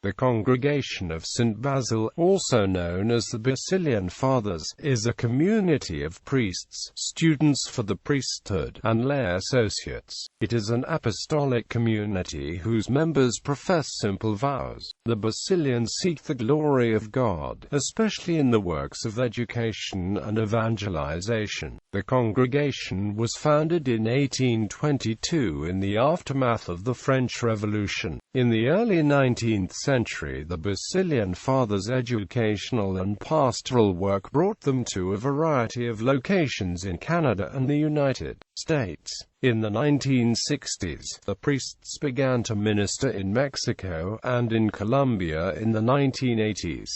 The Congregation of St. Basil, also known as the Basilian Fathers, is a community of priests, students for the priesthood, and lay associates. It is an apostolic community whose members profess simple vows. The Basilians seek the glory of God, especially in the works of education and evangelization. The congregation was founded in 1822 in the aftermath of the French Revolution. In the early 19th century, the Basilian Fathers' educational and pastoral work brought them to a variety of locations in Canada and the United States. In the 1960s, the priests began to minister in Mexico and in Colombia in the 1980s.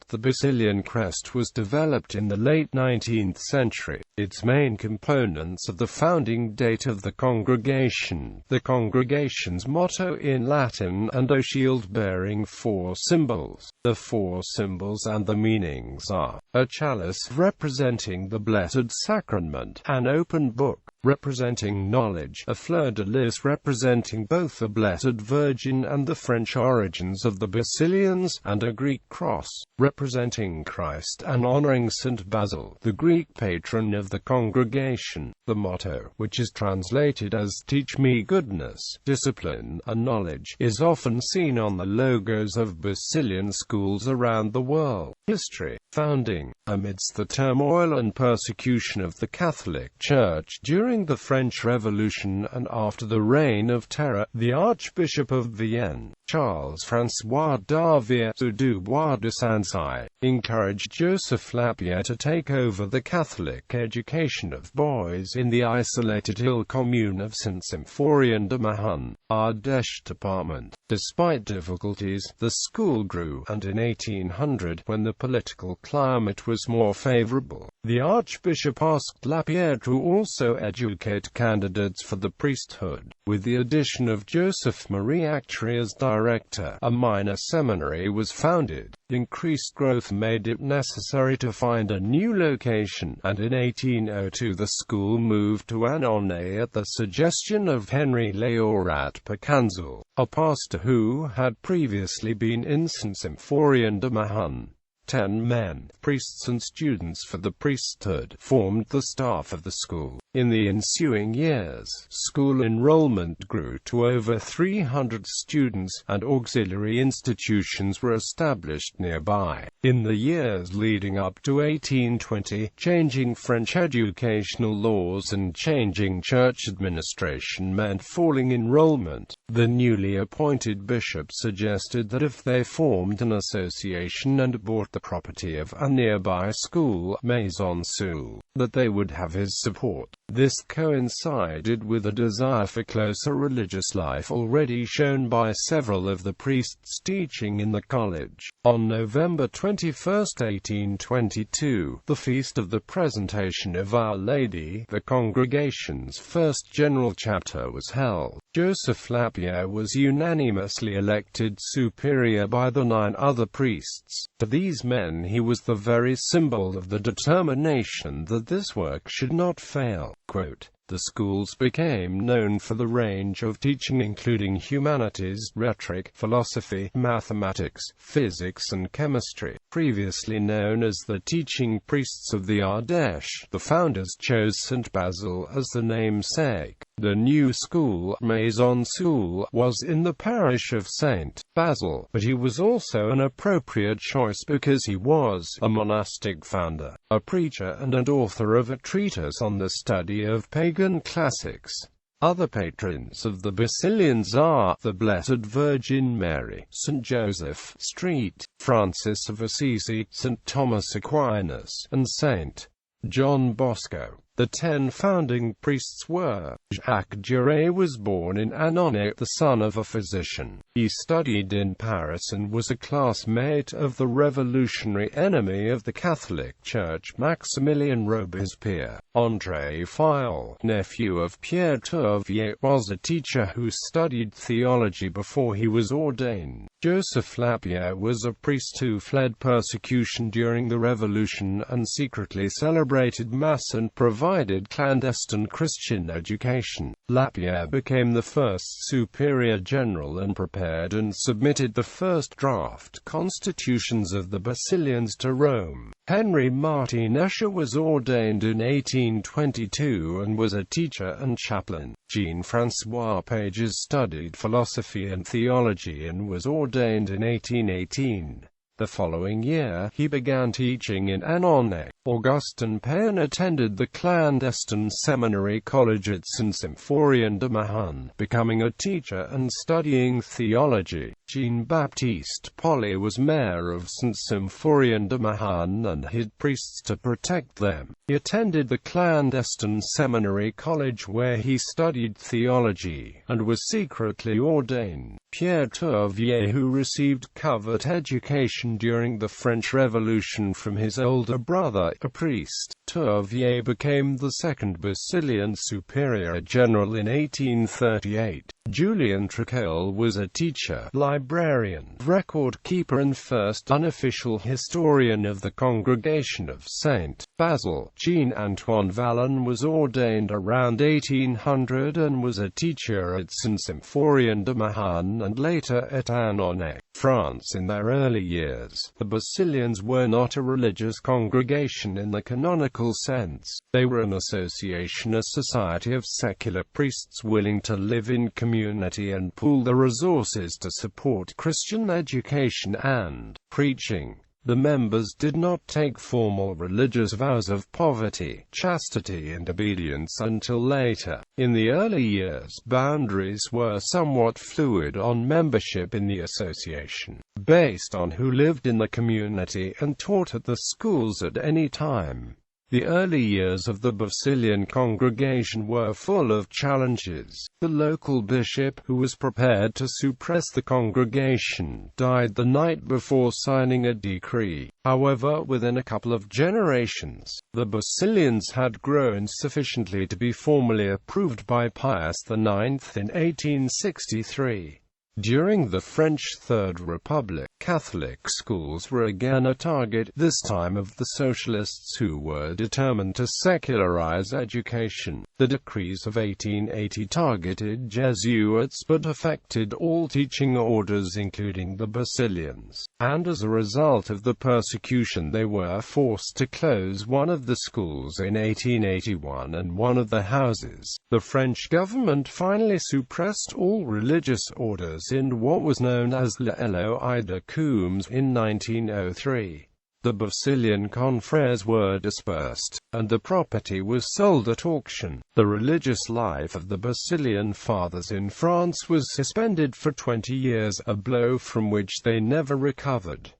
The Basilian crest was developed in the late 19th century. Its main components are the founding date of the congregation, the congregation's motto in Latin, and a shield bearing 4 symbols. The 4 symbols and the meanings are: a chalice representing the Blessed Sacrament, an open book representing knowledge, a fleur-de-lis representing both the Blessed Virgin and the French origins of the Basilians, and a Greek cross representing Christ and honoring St. Basil, the Greek patron of the congregation. The motto, which is translated as "Teach me goodness, discipline, and knowledge," is often seen on the logos of Basilian schools around the world. History. Founding. Amidst the turmoil and persecution of the Catholic Church during the French Revolution and after the Reign of Terror, the Archbishop of Vienne, Charles-François Davier du Bois de Sancy, encouraged Joseph Lapierre to take over the Catholic education of boys in the isolated hill commune of Saint-Symphorien-de-Mahon, Ardèche department. Despite difficulties, the school grew, and in 1800, when the political climate was more favorable, the Archbishop asked Lapierre to also educate candidates for the priesthood. With the addition of Joseph Marie Actuary as director, a minor seminary was founded. Increased growth made it necessary to find a new location, and in 1802 the school moved to Annonay at the suggestion of Henry Léorat Pacanzul, a pastor who had previously been in Saint-Symphorien-de-Mahon. 10 men, priests and students for the priesthood, formed the staff of the school. In the ensuing years, school enrollment grew to over 300 students, and auxiliary institutions were established nearby. In the years leading up to 1820, changing French educational laws and changing church administration meant falling enrollment. The newly appointed bishop suggested that if they formed an association and bought the property of a nearby school, Maison Soul, that they would have his support. This coincided with a desire for closer religious life already shown by several of the priests teaching in the college. On November 21, 1822, the feast of the Presentation of Our Lady, the congregation's first general chapter, was held. Joseph Lapierre was unanimously elected superior by the 9 other priests. To these men he was the very symbol of the determination that this work should not fail. Quote, "The schools became known for the range of teaching including humanities, rhetoric, philosophy, mathematics, physics and chemistry. Previously known as the teaching priests of the Ardèche, the founders chose St. Basil as the namesake. The new school, Maison Soul, was in the parish of St. Basil, but he was also an appropriate choice because he was a monastic founder, a preacher and an author of a treatise on the study of pagan classics. Other patrons of the Basilians are the Blessed Virgin Mary, St. Joseph, St. Francis of Assisi, St. Thomas Aquinas, and St. John Bosco. The 10 founding priests were: Jacques Duret was born in Annonay, the son of a physician. He studied in Paris and was a classmate of the revolutionary enemy of the Catholic Church, Maximilien Robespierre. André File, nephew of Pierre Tourvier, was a teacher who studied theology before he was ordained. Joseph Lapierre was a priest who fled persecution during the Revolution and secretly celebrated Mass and provided provided clandestine Christian education. Lapierre became the first superior general and prepared and submitted the first draft constitutions of the Basilians to Rome. Henry Martin Escher was ordained in 1822 and was a teacher and chaplain. Jean-François Pages studied philosophy and theology and was ordained in 1818. The following year, he began teaching in Annonay. Augustin Payen attended the clandestine seminary college at St. Symphorien de Mahon, becoming a teacher and studying theology. Jean-Baptiste Pauly was mayor of St. Symphorien de Mahon and hid priests to protect them. He attended the clandestine seminary college where he studied theology, and was secretly ordained. Pierre Tourvier, who received covert education during the French Revolution from his older brother, a priest. Tourvier became the second Basilian superior general in 1838. Julien Triquel was a teacher, librarian, record keeper and first unofficial historian of the Congregation of St.Basil. Jean-Antoine Vallon was ordained around 1800 and was a teacher at St. Symphorien de Mahon and later at Annonay, France. In their early years, the Basilians were not a religious congregation in the canonical sense. They were an association, a society of secular priests willing to live in community and pool their resources to support Christian education and preaching. The members did not take formal religious vows of poverty, chastity and obedience until later. In the early years, boundaries were somewhat fluid on membership in the association, based on who lived in the community and taught at the schools at any time. The early years of the Basilian congregation were full of challenges. The local bishop, who was prepared to suppress the congregation, died the night before signing a decree. However, within a couple of generations, the Basilians had grown sufficiently to be formally approved by Pius IX in 1863. During the French Third Republic, Catholic schools were again a target, this time of the socialists who were determined to secularize education. The decrees of 1880 targeted Jesuits but affected all teaching orders including the Basilians, and as a result of the persecution they were forced to close one of the schools in 1881 and one of the houses. The French government finally suppressed all religious orders in what was known as l'Loi de Combes in 1903. The Basilian confrères were dispersed, and the property was sold at auction. The religious life of the Basilian Fathers in France was suspended for 20 years, a blow from which they never recovered.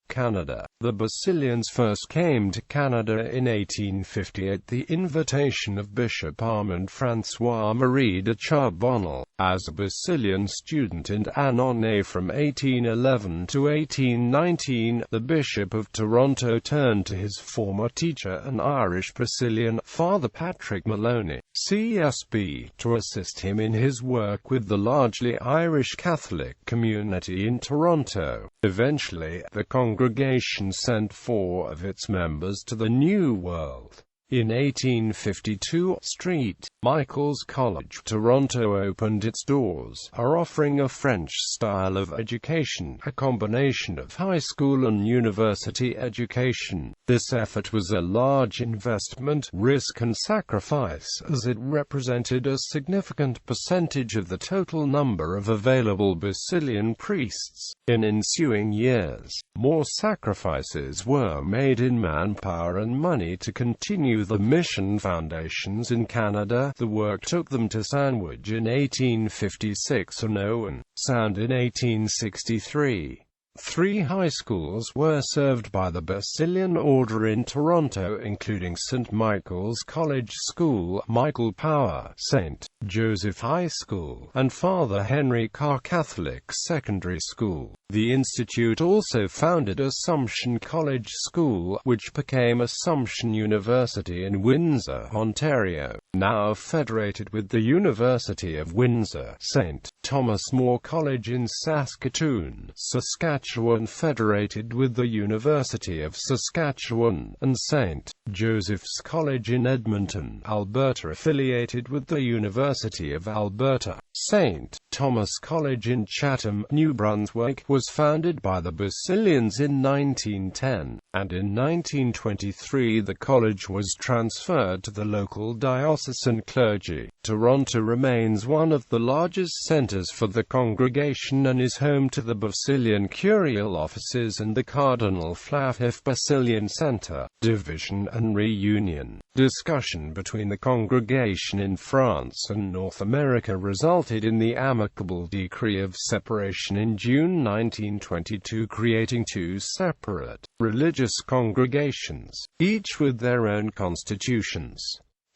Canada. The Basilians first came to Canada in 1850 at the invitation of Bishop Armand François-Marie de Charbonnel. As a Basilian student in Annonay from 1811 to 1819, the Bishop of Toronto turned to his former teacher, an Irish Basilian, Father Patrick Maloney, CSB, to assist him in his work with the largely Irish Catholic community in Toronto. Eventually, the congregation sent 4 of its members to the New World. In 1852, St. Michael's College, Toronto opened its doors, offering a French style of education, a combination of high school and university education. This effort was a large investment, risk and sacrifice, as it represented a significant percentage of the total number of available Basilian priests. In ensuing years, more sacrifices were made in manpower and money to continue the mission foundations in Canada. The work took them to Sandwich in 1856 and Owen Sound in 1863. 3 high schools were served by the Basilian Order in Toronto, including St. Michael's College School, Michael Power, St. Joseph High School, and Father Henry Carr Catholic Secondary School. The institute also founded Assumption College School, which became Assumption University in Windsor, Ontario, now federated with the University of Windsor. St. Thomas More College in Saskatoon, Saskatchewan, federated with the University of Saskatchewan, and St. Joseph's College in Edmonton, Alberta, affiliated with the University of Alberta. St. Thomas College in Chatham, New Brunswick, was founded by the Basilians in 1910, and in 1923 the college was transferred to the local diocesan clergy. Toronto remains one of the largest centres for the congregation and is home to the Basilian curial offices and the Cardinal Flaviff Basilian Centre, Division and Reunion. Discussion between the congregation in France and North America resulted in the amicable decree of separation in June 1922, creating two separate religious congregations, each with their own constitutions.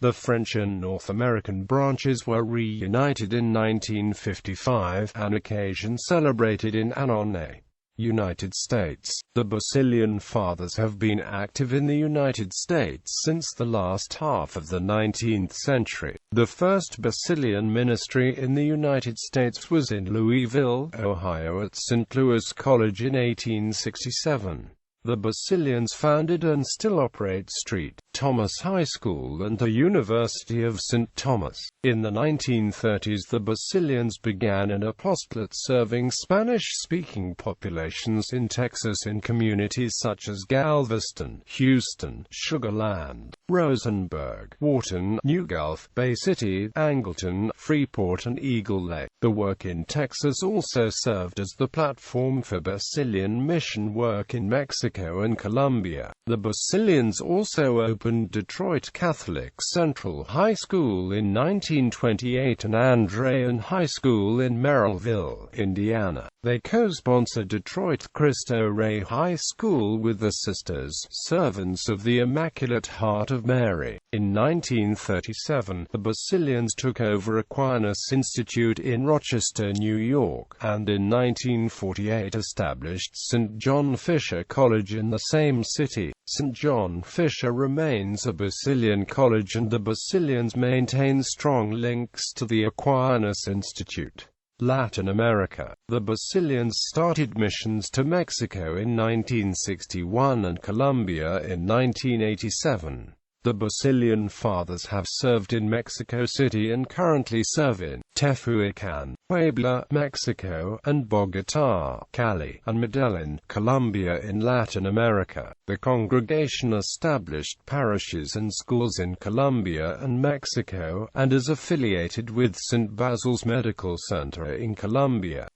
The French and North American branches were reunited in 1955, an occasion celebrated in Annonay, United States. The Basilian Fathers have been active in the United States since the last half of the 19th century. The first Basilian ministry in the United States was in Louisville, Ohio at St. Louis College in 1867. The Basilians founded and still operate St. Thomas High School and the University of St. Thomas. In the 1930s the Basilians began an apostolate serving Spanish-speaking populations in Texas in communities such as Galveston, Houston, Sugar Land, Rosenberg, Wharton, New Gulf, Bay City, Angleton, Freeport and Eagle Lake. The work in Texas also served as the platform for Basilian mission work in Mexico and Colombia. The Basilians also opened Detroit Catholic Central High School in 1928 and Andrean High School in Merrillville, Indiana. They co-sponsored Detroit Cristo Rey High School with the Sisters, Servants of the Immaculate Heart of Mary. In 1937, the Basilians took over Aquinas Institute in Rochester, New York, and in 1948 established St. John Fisher College in the same city. St. John Fisher remains a Basilian college and the Basilians maintain strong links to the Aquinas Institute. Latin America. The Basilians started missions to Mexico in 1961 and Colombia in 1987. The Basilian Fathers have served in Mexico City and currently serve in Tehuacan, Puebla, Mexico, and Bogotá, Cali, and Medellin, Colombia in Latin America. The congregation established parishes and schools in Colombia and Mexico, and is affiliated with St. Basil's Medical Center in Colombia.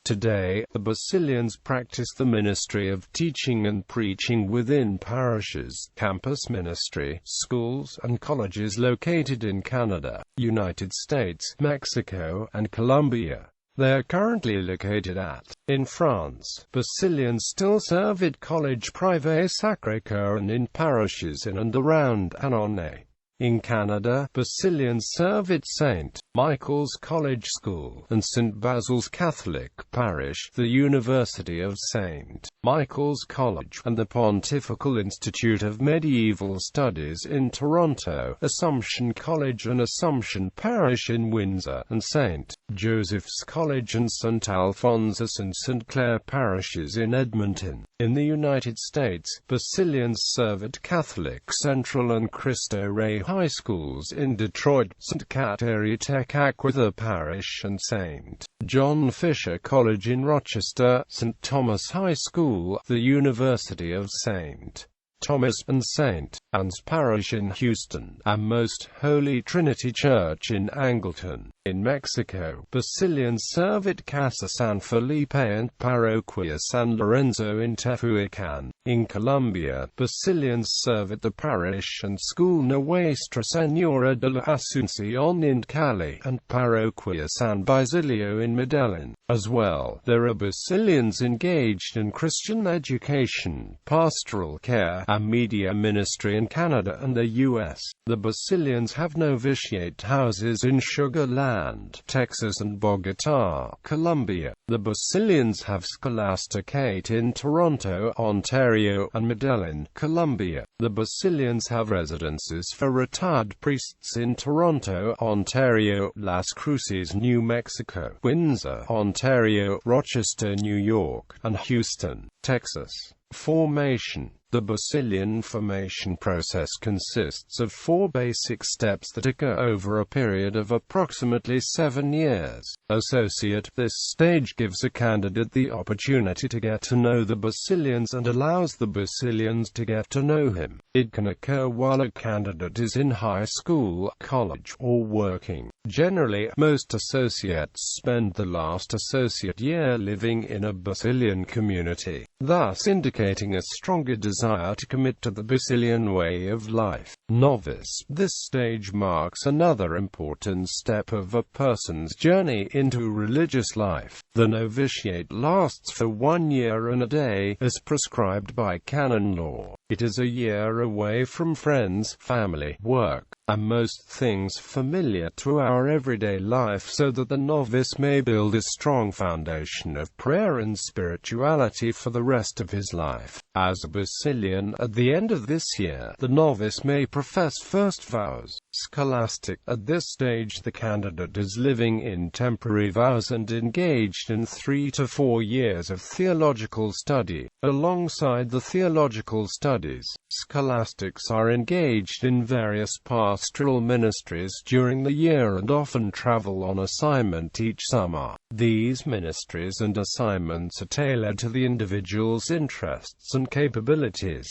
Today, the Basilians practice the ministry of teaching and preaching within parishes, campus ministry, schools, and colleges located in Canada, United States, Mexico, and Colombia. They are currently located in France. Basilians still serve at College Privé Sacré-Cœur and in parishes in and around Annonay. In Canada, Basilians serve at St. Michael's College School and St. Basil's Catholic Parish, the University of St. Michael's College, and the Pontifical Institute of Medieval Studies in Toronto, Assumption College and Assumption Parish in Windsor, and St. Joseph's College and St. Alphonsus and St. Clair parishes in Edmonton. In the United States, Basilians serve at Catholic Central and Cristo Rey High Schools in Detroit, St. Catherine Tequila Parish and St. John Fisher College in Rochester, St. Thomas High School, the University of St. Thomas, and St. Anne's Parish in Houston, and Most Holy Trinity Church in Angleton. In Mexico, Basilians serve at Casa San Felipe and Parroquia San Lorenzo in Tehuacan. In Colombia, Basilians serve at the parish and school Nuestra Señora de la Asunción in Cali, and Parroquia San Basilio in Medellin. As well, there are Basilians engaged in Christian education, pastoral care, and media ministry in Canada and the U.S. The Basilians have novitiate houses in Sugar Land, and Texas and Bogota, Colombia. The Basilians have scholastic.It in Toronto, Ontario, and Medellin, Colombia. The Basilians have residences for retired priests in Toronto, Ontario, Las Cruces, New Mexico, Windsor, Ontario, Rochester, New York, and Houston, Texas. Formation. The Basilian formation process consists of 4 basic steps that occur over a period of approximately 7 years. Associate. This stage gives a candidate the opportunity to get to know the Basilians and allows the Basilians to get to know him. It can occur while a candidate is in high school, college, or working. Generally, most associates spend the last associate year living in a Basilian community, thus indicating a stronger desire to commit to the Basilian way of life. Novice. This stage marks another important step of a person's journey into religious life. The novitiate lasts for 1 year and a day, as prescribed by canon law. It is a year away from friends, family, work, and most things familiar to our everyday life, so that the novice may build a strong foundation of prayer and spirituality for the rest of his life. As a Basilian, at the end of this year, the novice may profess first vows. Scholastic. At this stage the candidate is living in temporary vows and engaged in 3 to 4 years of theological study. Alongside the theological studies, scholastics are engaged in various pastoral ministries during the year and often travel on assignment each summer. These ministries and assignments are tailored to the individual's interests and capabilities.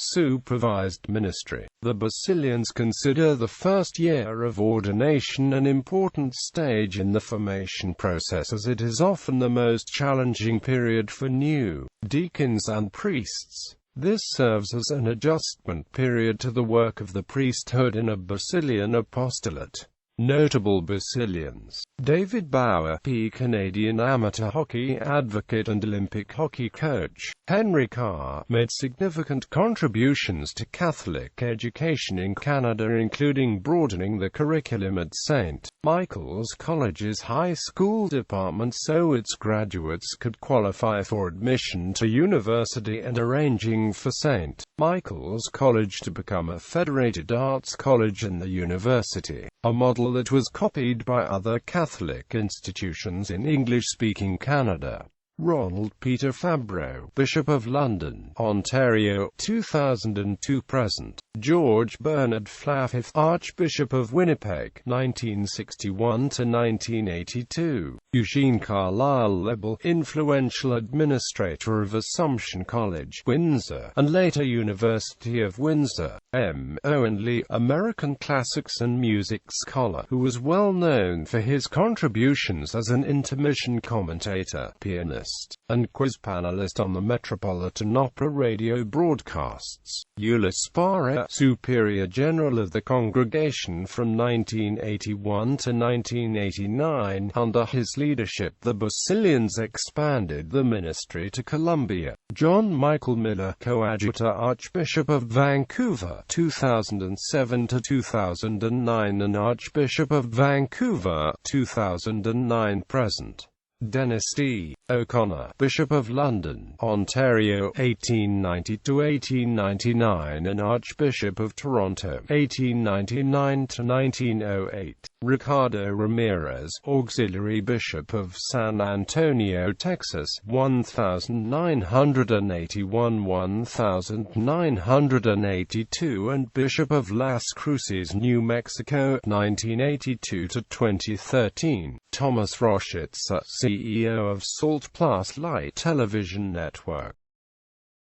Supervised ministry. The Basilians consider the first year of ordination an important stage in the formation process, as it is often the most challenging period for new deacons and priests. This serves as an adjustment period to the work of the priesthood in a Basilian apostolate. Notable Basilians: David Bauer, Canadian amateur hockey advocate and Olympic hockey coach. Henry Carr made significant contributions to Catholic education in Canada, including broadening the curriculum at St. Michael's College's high school department so its graduates could qualify for admission to university, and arranging for St. Michael's College to become a federated arts college in the university, a model that was copied by other Catholic institutions in English-speaking Canada. Ronald Peter Fabro, Bishop of London, Ontario, 2002-present. George Bernard Flath, Archbishop of Winnipeg, 1961–1982. Eugene Carlisle Lebel, influential administrator of Assumption College, Windsor, and later University of Windsor. M. Owen Lee, American classics and music scholar, who was well known for his contributions as an intermission commentator, pianist, and quiz panelist on the Metropolitan Opera radio broadcasts. Eulis Spara, Superior General of the Congregation from 1981 to 1989. Under his leadership, the Basilians expanded the ministry to Colombia. John Michael Miller, Coadjutor Archbishop of Vancouver, 2007 to 2009, and Archbishop of Vancouver, 2009-present. Dennis D. O'Connor, Bishop of London, Ontario, 1890–1899, and Archbishop of Toronto, 1899–1908. Ricardo Ramirez, Auxiliary Bishop of San Antonio, Texas, 1981–1982, and Bishop of Las Cruces, New Mexico, 1982–2013. Thomas Roschitzer, CEO of Salt Plus Light Television Network.